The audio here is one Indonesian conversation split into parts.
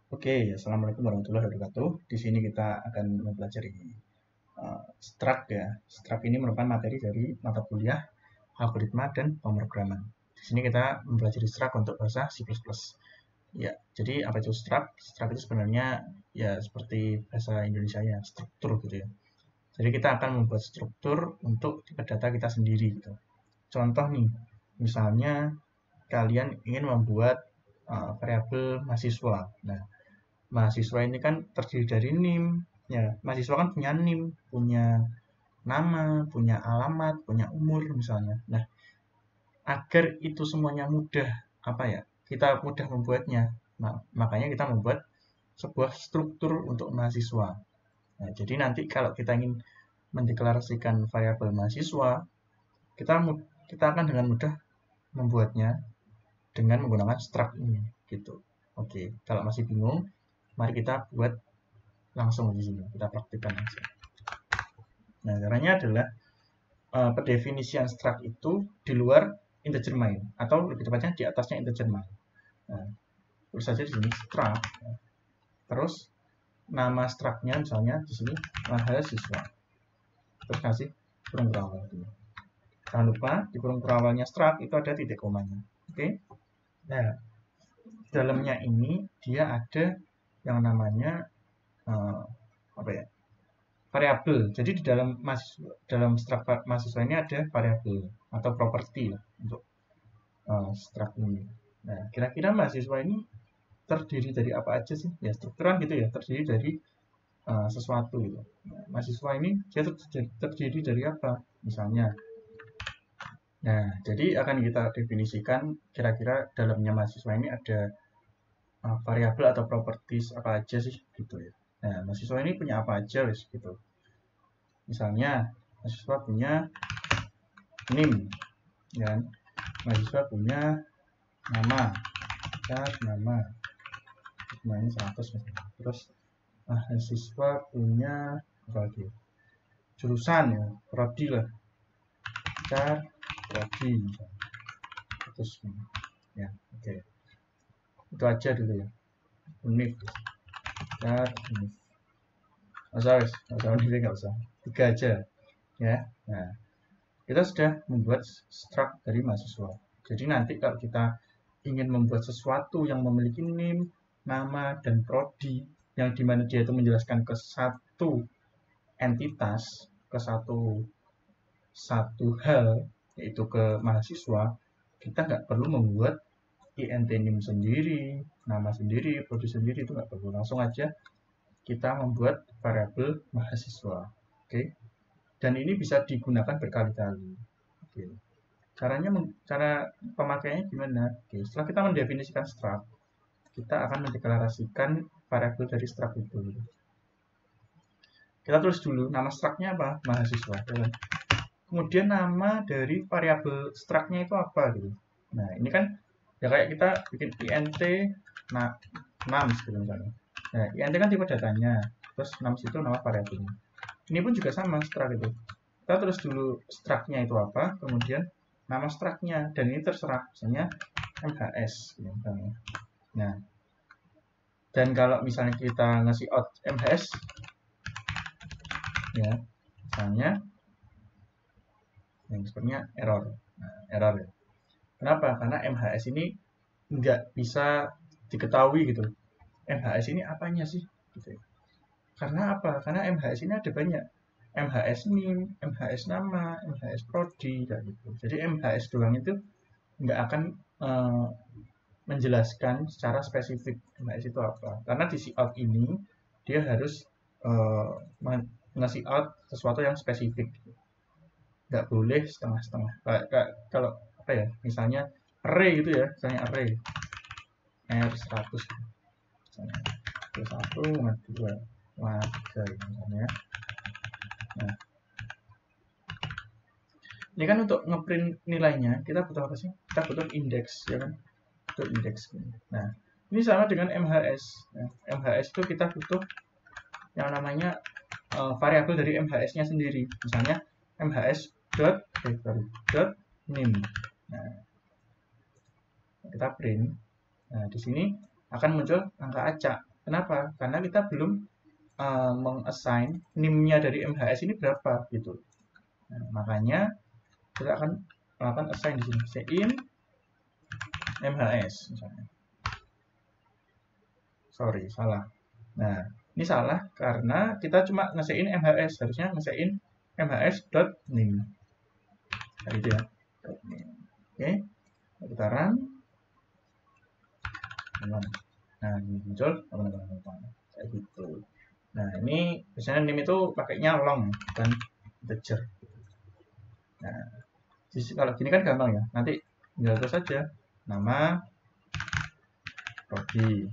Oke, assalamualaikum warahmatullahi wabarakatuh. Di sini kita akan mempelajari struct ya. Struct ini merupakan materi dari mata kuliah algoritma dan pemrograman. Di sini kita mempelajari struct untuk bahasa C++. Ya, jadi apa itu struct? Struct itu sebenarnya ya seperti bahasa Indonesia ya, struktur gitu ya. Jadi kita akan membuat struktur untuk tipe data kita sendiri gitu. Contoh nih, misalnya kalian ingin membuat variabel mahasiswa. Nah, mahasiswa ini kan terdiri dari NIM. Ya, mahasiswa kan punya NIM, punya nama, punya alamat, punya umur misalnya. Nah, agar itu semuanya mudah, apa ya? Kita mudah membuatnya. Nah, makanya kita membuat sebuah struktur untuk mahasiswa. Nah, jadi nanti kalau kita ingin mendeklarasikan variabel mahasiswa, kita kita akan dengan mudah membuatnya dengan menggunakan struct ini, gitu. Oke, kalau masih bingung, mari kita buat langsung di sini. Kita praktikkan langsung. Nah, caranya adalah pendefinisian struct itu di luar integer main atau lebih tepatnya di atasnya integer main. Nah, tulis saja di sini struct. Terus nama struct-nya misalnya di sini mahasiswa. Terus kasih kurung berawal dulu. Jangan lupa di kurung berawalnya struct itu ada titik komanya. Oke. Nah, dalamnya ini dia ada yang namanya apa ya? Variabel. Jadi di dalam struct mahasiswa ini ada variabel atau properti lah untuk struct ini. Nah, kira-kira mahasiswa ini terdiri dari apa aja sih? Ya, strukturan gitu ya, terdiri dari sesuatu gitu. Nah, mahasiswa ini dia terdiri dari apa? Misalnya. Nah, jadi akan kita definisikan kira-kira dalamnya mahasiswa ini ada variabel atau properties apa aja sih gitu ya. Nah, mahasiswa ini punya apa aja wis gitu. Misalnya, mahasiswa punya NIM, ya. Mahasiswa punya nama, nama, namanya 100 misalnya. Terus mahasiswa punya apa lagi? Jurusan ya, prodi lah, prodi, terus ya, oke. Itu aja dulu ya. Univ, univ. Nggak usah univ nggak usah. 3 aja, ya. Nah, kita sudah membuat struct dari mahasiswa. Jadi nanti kalau kita ingin membuat sesuatu yang memiliki NIM, nama, dan prodi, yang dimana dia itu menjelaskan ke satu entitas, ke satu hal, yaitu ke mahasiswa, kita nggak perlu membuat int NIM sendiri, nama sendiri, prodi sendiri, itu nggak perlu. Langsung aja kita membuat variabel mahasiswa. Oke. Dan ini bisa digunakan berkali-kali. Oke. Cara pemakaiannya gimana? Oke, setelah kita mendefinisikan struct, kita akan mendeklarasikan variabel dari struct itu. Kita tulis dulu nama struct-nya apa? Mahasiswa. Kemudian nama dari variabel struct-nya itu apa gitu. Nah, ini kan ya kayak kita bikin int nums gitu misalnya. Nah, int kan tipe datanya, terus nums itu nama variabelnya. Ini pun juga sama struct itu. Kita tulis dulu struct-nya itu apa, kemudian nama struct-nya, dan ini terserah, misalnya MHS gitu misalnya. Nah, dan kalau misalnya kita ngasih out MHS ya, misalnya yang sebenarnya error. Nah, error ya. Kenapa? Karena MHS ini nggak bisa diketahui gitu. MHS ini apanya sih? Gitu. Karena apa? Karena MHS ini ada banyak. MHS NIM, MHS nama, MHS prodi, kayak gitu. Jadi MHS doang itu nggak akan menjelaskan secara spesifik MHS itu apa. Karena di out ini dia harus ngasih out sesuatu yang spesifik. Nggak boleh setengah-setengah. Kalau apa ya? Misalnya array gitu ya, misalnya array R100 misalnya. R1, 2, 3 misalnya. Nah, ini kan untuk ngeprint nilainya kita butuh apa sih? Kita butuh indeks ya kan? Butuh indeks. Nah, ini sama dengan MHS. Nah, MHS itu kita butuh yang namanya variabel dari MHS-nya sendiri. Misalnya MHS dot NIM. Nah, kita print. Nah, di sini akan muncul angka acak. Kenapa? Karena kita belum mengassign NIM-nya dari MHS ini berapa gitu. Nah, makanya kita akan melakukan assign di sini, sein MHS misalnya. Sorry, salah. Nah, ini salah karena kita cuma ngesein MHS, harusnya ngesein MHS.NIM. Nah, itu ya. Oke, kita run. Nah, ini muncul teman-teman kayak gitu. Nah, ini biasanya NIM itu pakainya long bukan integer. Nah, kalau gini kan gampang ya. Nanti tinggal terus saja nama prodi.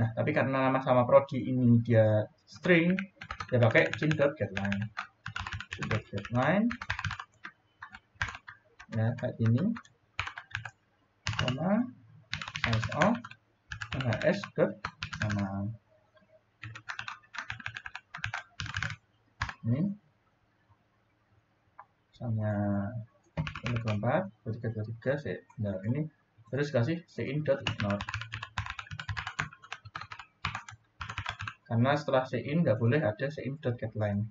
Nah, tapi karena nama sama prodi ini dia string, dia pakai cin.getLine. Cin.getLine. Ya, kayak ini. Sama size of MHS sama ini sama 24 23 nah ini terus kasih sein.ignore karena setelah sein nggak boleh ada sein.getLine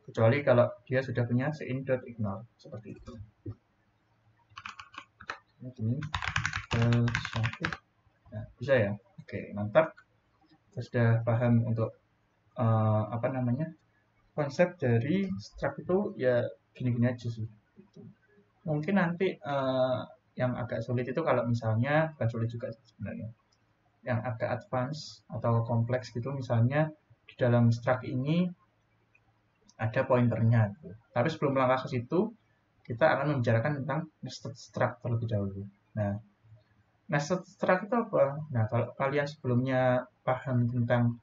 kecuali kalau dia sudah punya sein.ignore seperti itu. Ini nah, bisa ya. Oke, mantap. Kita sudah paham untuk apa namanya konsep dari struct itu ya gini-gini aja sih. Mungkin nanti yang agak sulit itu kalau misalnya bukan sulit juga sebenarnya. Yang agak advance atau kompleks gitu misalnya di dalam struct ini ada pointernya gitu. Tapi sebelum melangkah ke situ kita akan membicarakan tentang nested struct terlebih dahulu. Nah, nested struct itu apa? Nah, kalau kalian sebelumnya paham tentang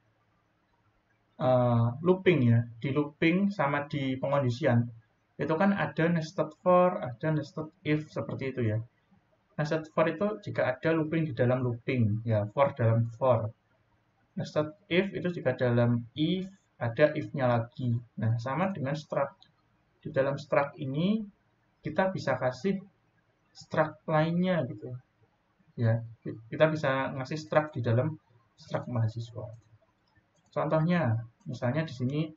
looping ya, di looping sama di pengondisian itu kan ada nested for, ada nested if seperti itu ya. Nested for itu jika ada looping di dalam looping, ya for dalam for. Nested if itu jika dalam if ada if-nya lagi. Nah, sama dengan struct. Di dalam struct ini kita bisa kasih struct lainnya gitu. Ya, kita bisa ngasih struct di dalam struct mahasiswa. Contohnya, misalnya di sini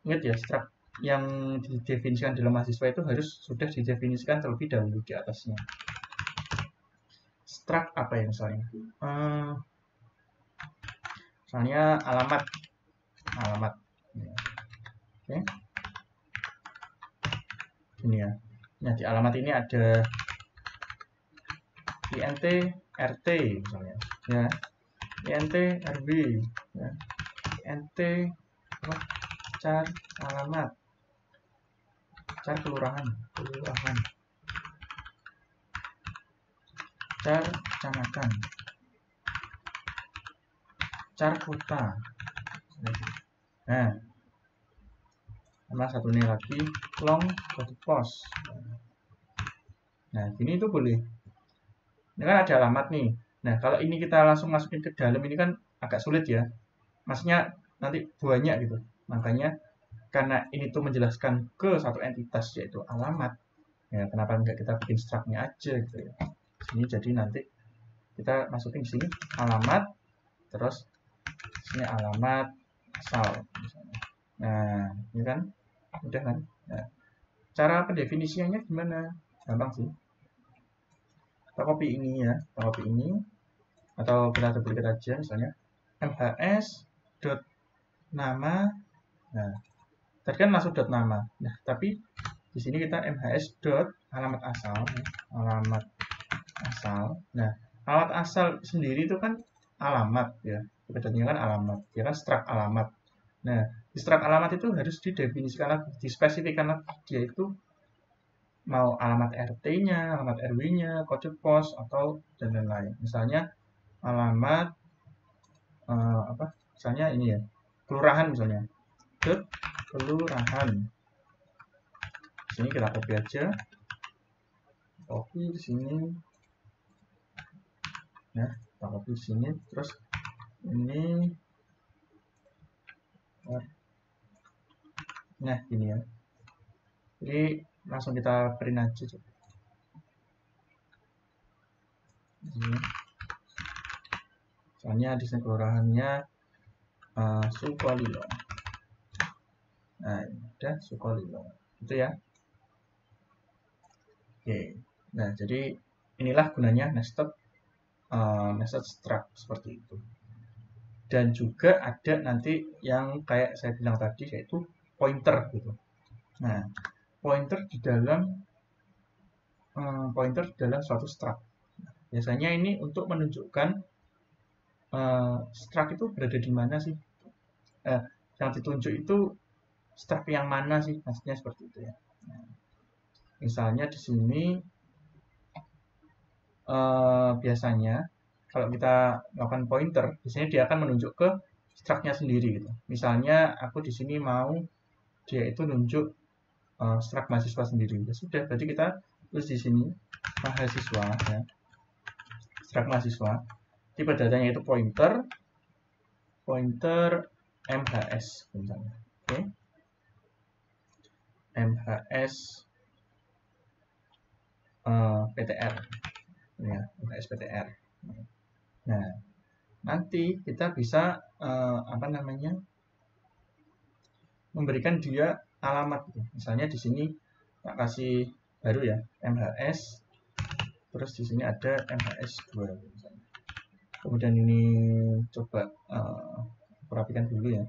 ingat ya, struct yang didefinisikan dalam mahasiswa itu harus sudah didefinisikan terlebih dahulu di atasnya. Struct apa ya misalnya? Misalnya alamat. Ya. Oke. Ini ya. Nah, di alamat ini ada int rt misalnya. Ya. int rb. Ya. int char alamat. Char kelurahan. Char kecamatan. Char kota. Nah, sama satu ini lagi long kode pos. Nah, ini itu boleh. Ini kan ada alamat nih. Nah, kalau ini kita langsung masukin ke dalam ini kan agak sulit ya. Maksudnya nanti banyak gitu. Makanya karena ini tuh menjelaskan ke satu entitas yaitu alamat. Ya, kenapa enggak kita bikin struct-nya aja gitu ya. Sini jadi nanti kita masukin di sini alamat terus sini alamat asal misalnya. Nah, ini kan udah kan. Nah, cara pendefinisiannya gimana? Gampang sih. Kita copy ini ya, kita copy ini atau kita duplicate aja misalnya mhs dot nama. Nah, tadi kan masuk dot nama. Nah, tapi di sini kita mhs dot alamat asal, alamat asal. Nah, alamat asal sendiri itu kan alamat ya. Bedanya kan alamat, ya kan struct alamat. Nah, di struct alamat itu harus didefinisikan lagi, dispesifikan lagi dia itu mau alamat RT-nya, alamat RW-nya, kode pos atau dan lain-lain. Misalnya alamat apa? Misalnya ini ya, kelurahan misalnya. Kelurahan. Sini kita copy aja. Copy di sini. Ya, kita copy di sini terus ini nah, ini ya. Jadi langsung kita print aja coba. Ini. Misalnya di sini kelurahannya Sukolilo. Nah, ini ada Sukolilo. Gitu ya. Oke. Nah, jadi inilah gunanya nested struct seperti itu. Dan juga ada nanti yang kayak saya bilang tadi, yaitu pointer gitu. Nah, pointer di dalam suatu struct. Biasanya ini untuk menunjukkan struct itu berada di mana sih. Yang ditunjuk itu struct yang mana sih, maksudnya seperti itu ya. Nah, misalnya di sini biasanya kalau kita melakukan pointer, biasanya dia akan menunjuk ke struct-nya sendiri gitu. Misalnya aku di sini mau dia itu nunjuk struct mahasiswa sendiri. Ya sudah, berarti kita tulis di sini mahasiswa ya. Struct mahasiswa. Tipe datanya itu pointer MHS misalnya. Oke. MHS PTR. Ya, MHS PTR. Nah, nanti kita bisa memberikan dia alamat gitu. Misalnya di sini tak kasih baru ya, MHS, terus di sini ada MHS 2 misalnya. Kemudian ini coba rapikan dulu ya.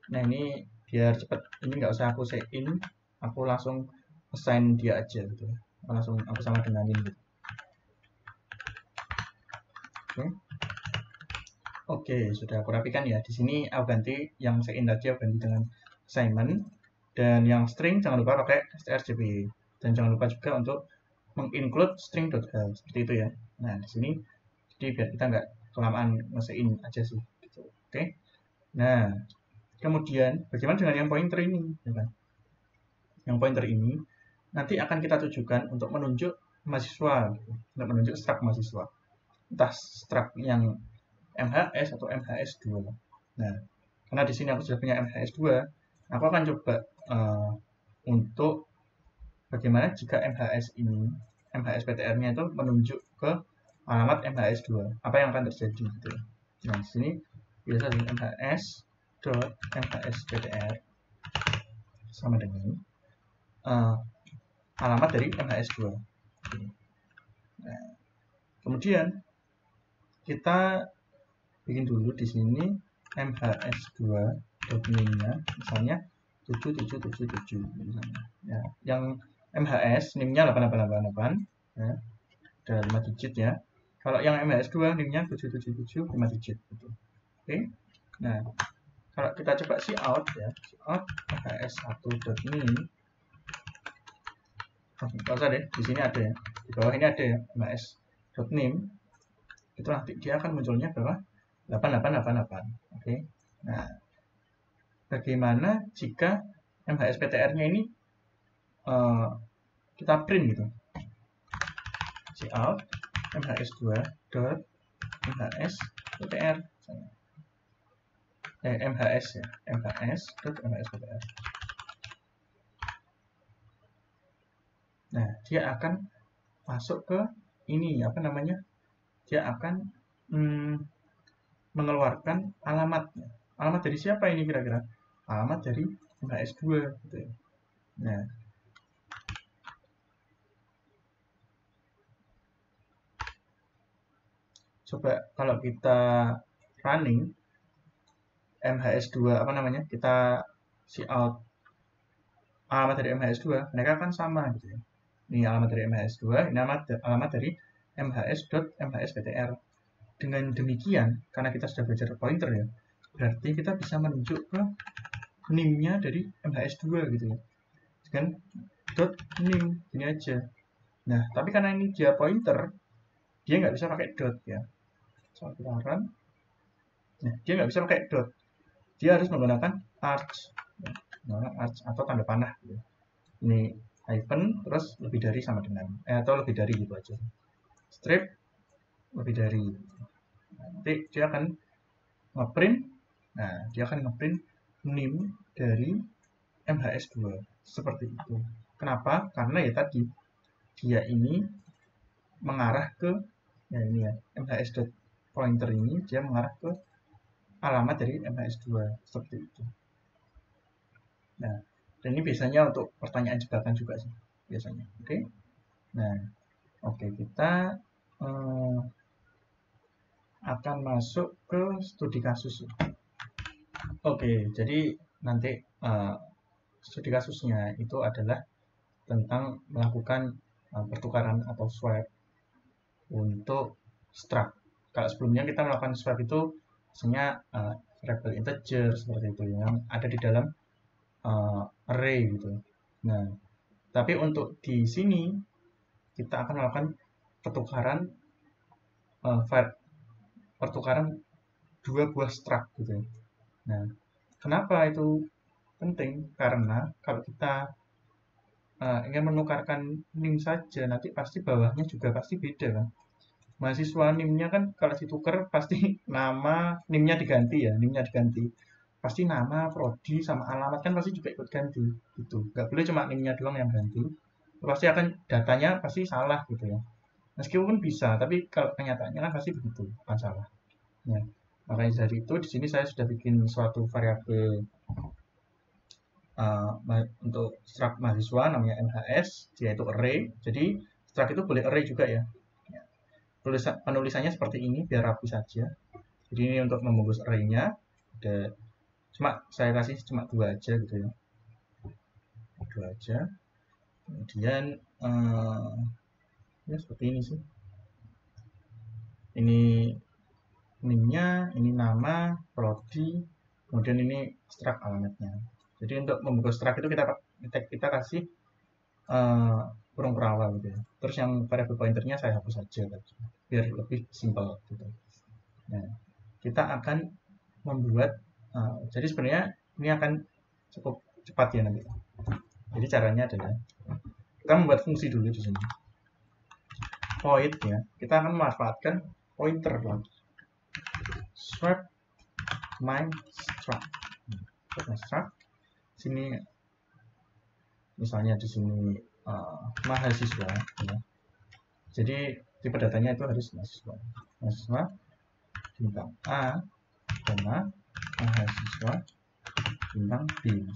Nah, ini biar cepat, ini nggak usah aku say in, aku langsung assign dia aja gitu. Langsung aku sama denganin gitu. Oke, sudah aku rapikan ya. Di sini aku ganti yang say in tadi, aku ganti dengan assignment, dan yang string jangan lupa pakai strcpy, dan jangan lupa juga untuk menginclude string.h seperti itu ya. Nah, di sini jadi biar kita nggak kelamaan nge-in aja sih gitu. Oke. Nah, kemudian bagaimana dengan yang pointer ini ya kan? Yang pointer ini nanti akan kita tujukan untuk menunjuk mahasiswa gitu. Untuk menunjuk struct mahasiswa, entah struct yang MHS atau MHS2. Nah, karena di sini aku sudah punya MHS2, aku akan coba untuk bagaimana jika MHS PTR-nya itu menunjuk ke alamat MHS2. Apa yang akan terjadi gitu. Nah, di sini biasa dengan MHS.MHS PTR sama dengan alamat dari MHS2. Nah, kemudian kita bikin dulu di sini MHS2.name-nya misalnya 7777 misalnya. Ya, yang MHS NIM-nya 8888 ya. Ada 5 digit ya. Kalau yang MHS2 NIM-nya 777 5 digit gitu. Oke. Nah, kalau kita coba cout ya, cout MHS1.name. Enggak usah deh, di sini ada ya. Di bawah ini ada ya, MHS.name. Itu nanti dia akan munculnya berapa? 8888. Oke. Nah, bagaimana jika MHS PTR-nya ini kita print gitu. Cout MHS2.MHS PTR MHS ya, MHS.MHS PTR. Nah, dia akan masuk ke ini apa namanya? Dia akan mengeluarkan alamatnya. Alamat dari siapa ini kira-kira? Alamat dari MHS2 gitu ya. Nah, coba kalau kita running MHS2 kita cout alamat dari MHS2, mereka akan sama gitu ya. Ini alamat dari MHS2, ini alamat dari MHS.MHS-PTR. Dengan demikian, karena kita sudah belajar pointer ya, berarti kita bisa menunjuk ke NIM-nya dari MHS2 gitu ya. Dengan .nim, ini aja. Nah, tapi karena ini dia pointer, dia nggak bisa pakai dot ya. Soal run. Nah, dia nggak bisa pakai dot. Dia harus menggunakan arch. Ya. Arch atau tanda panah gitu. Ini hyphen terus lebih dari sama dengan atau lebih dari gitu aja. Strip lebih dari. Nanti dia akan ngeprint. Nah, dia akan ngeprint NIM dari MHS2 seperti itu. Kenapa? Karena ya tadi dia ini mengarah ke ya ini ya MHS. pointer ini dia mengarah ke alamat dari MHS2 seperti itu. Nah, dan ini biasanya untuk pertanyaan jebakan juga sih biasanya. Oke. Nah, oke, kita akan masuk ke studi kasus. Oke, jadi nanti studi kasusnya itu adalah tentang melakukan pertukaran atau swap untuk struct. Kalau sebelumnya kita melakukan swap itu biasanya variable integer seperti itu yang ada di dalam array gitu. Nah, tapi untuk di sini kita akan melakukan pertukaran dua buah struct gitu. Nah, kenapa itu penting? Karena kalau kita ingin menukarkan NIM saja, nanti pasti bawahnya juga pasti beda kan. Mahasiswa NIM-nya kan kalau ditukar pasti nama NIM-nya diganti ya, NIM-nya diganti. Pasti nama, prodi, sama alamat kan pasti juga ikut ganti gitu. Nggak boleh cuma NIM-nya doang yang ganti. Pasti akan datanya pasti salah gitu ya. Meskipun bisa, tapi kalau kenyataannya kan pasti begitu, bukan salah. Nah, makanya dari itu di sini saya sudah bikin suatu variabel untuk struct mahasiswa namanya MHS, yaitu array. Jadi struct itu boleh array juga ya. Penulisannya seperti ini biar rapi saja. Jadi ini untuk membungkus array-nya. Cuma saya kasih cuma 2 aja gitu ya. 2 aja. Kemudian ya seperti ini sih. Ini NIM-nya, ini nama, prodi, kemudian ini struct alamatnya. Jadi untuk membungkus struct itu kita kasih kurung perawal gitu ya. Terus yang variable pointernya saya hapus saja biar lebih simpel gitu. Nah, kita akan membuat jadi sebenarnya ini akan cukup cepat ya nanti. Jadi caranya adalah kita membuat fungsi dulu di sini. Point ya, kita akan memanfaatkan pointer lagi. Swap my struct. Sini misalnya di sini mahasiswa ya. Jadi tipe datanya itu harus mahasiswa bintang A, mahasiswa bintang B.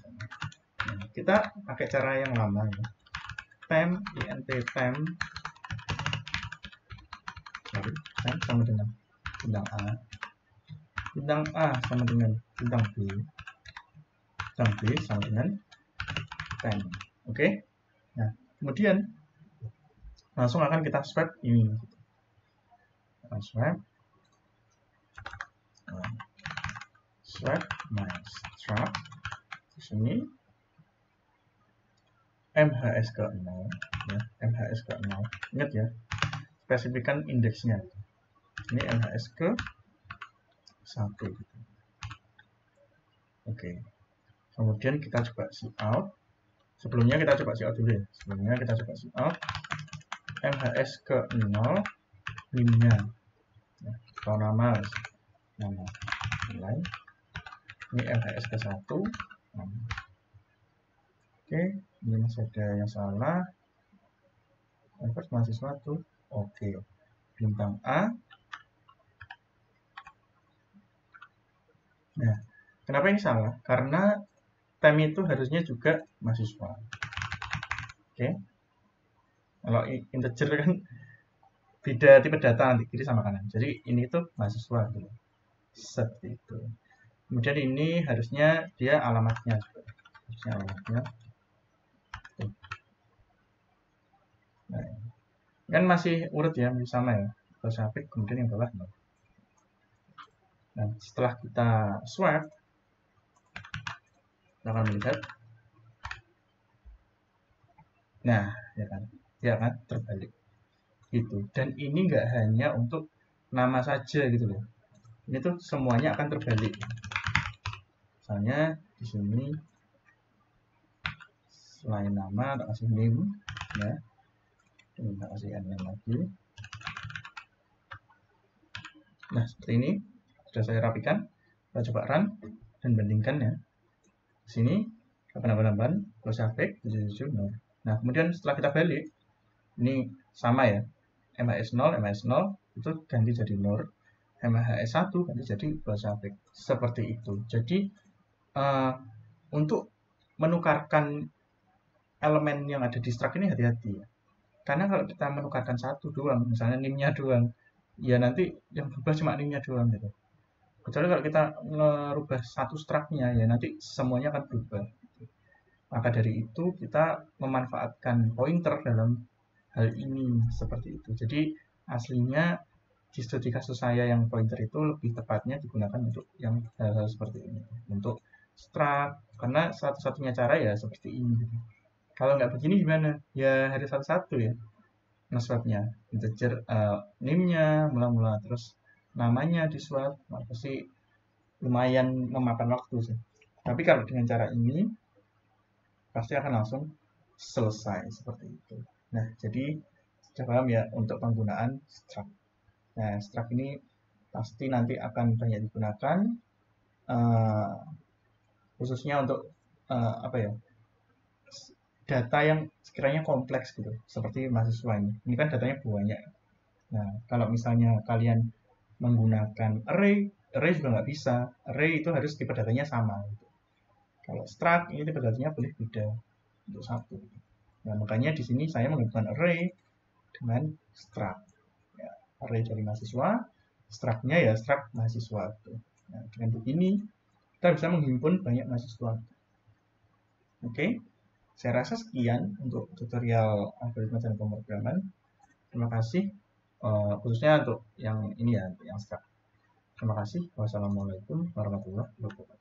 Nah, kita pakai cara yang lama ya. Temp temp sama dengan bintang A, bintang A sama dengan bintang B sama dengan temp. Oke. Nah, kemudian langsung akan kita swap ini. Swap my struct di sini MHS ke 0 ya, MHS ke 0. Ingat ya, spesifikkan indeksnya. Ini MHS ke 1 gitu. Oke. Kemudian kita coba cout. Sebelumnya kita coba cout dulu ya. MHS ke 0 NIM-nya. Ya, atau nama nilai. Ini MHS ke 1. Oke, ini masih ada yang salah. First mahasiswa tuh. Oke. Bintang A. Nah, kenapa ini salah? Karena temp itu harusnya juga mahasiswa. Oke. Kalau integer kan beda tipe data nanti kiri sama kanan. Jadi ini tuh mahasiswa gitu. Seperti itu. Kemudian ini harusnya dia alamatnya juga. Harusnya alamatnya. Nah, kan masih urut ya, masih sama ya. Kalau sapik kemudian yang bawah. Nah, setelah kita swap, kita akan melihat. Nah, ya kan, terbalik. Gitu. Dan ini nggak hanya untuk nama saja gitu loh. Ini tuh semuanya akan terbalik. Misalnya di sini selain nama tak kasih name ya. Ini tak kasih name lagi. Nah, seperti ini sudah saya rapikan. Kita coba run dan bandingkan ya. Di sini 88 close effect 77 0. Nah, kemudian setelah kita balik ini sama ya. MHS 0 itu ganti jadi NOR. MHS1 ganti jadi Bolshevik. Seperti itu. Jadi untuk menukarkan elemen yang ada di struct ini hati-hati ya. Karena kalau kita menukarkan satu doang, misalnya NIM-nya doang, ya nanti yang berubah cuma NIM-nya doang gitu. Kecuali kalau kita merubah satu struct-nya, ya nanti semuanya akan berubah. Maka dari itu kita memanfaatkan pointer dalam hal ini seperti itu. Jadi aslinya di studi kasus saya yang pointer itu lebih tepatnya digunakan untuk yang hal-hal seperti ini. Untuk struct, karena satu-satunya cara ya seperti ini. Kalau nggak begini gimana? Ya harus satu-satu ya. Nge-swapnya integer name-nya mula-mula terus namanya di swap apa sih lumayan memakan waktu sih. Tapi kalau dengan cara ini pasti akan langsung selesai seperti itu. Nah, jadi sudah paham ya untuk penggunaan struct. Nah, struct ini pasti nanti akan banyak digunakan khususnya untuk apa ya data yang sekiranya kompleks gitu seperti mahasiswa ini. Ini kan datanya banyak. Nah, kalau misalnya kalian menggunakan array juga nggak bisa. Array itu harus tipe datanya sama. Gitu. Kalau struct ini tipe datanya boleh beda untuk satu. Nah, makanya di sini saya menggunakan array dengan struct. Ya, array dari mahasiswa, struct-nya ya struct mahasiswa. Nah, dengan begini kita bisa menghimpun banyak mahasiswa. Oke, saya rasa sekian untuk tutorial algoritma dan pemrograman. Terima kasih, khususnya untuk yang ini ya, untuk yang struct. Terima kasih. Wassalamualaikum warahmatullahi wabarakatuh.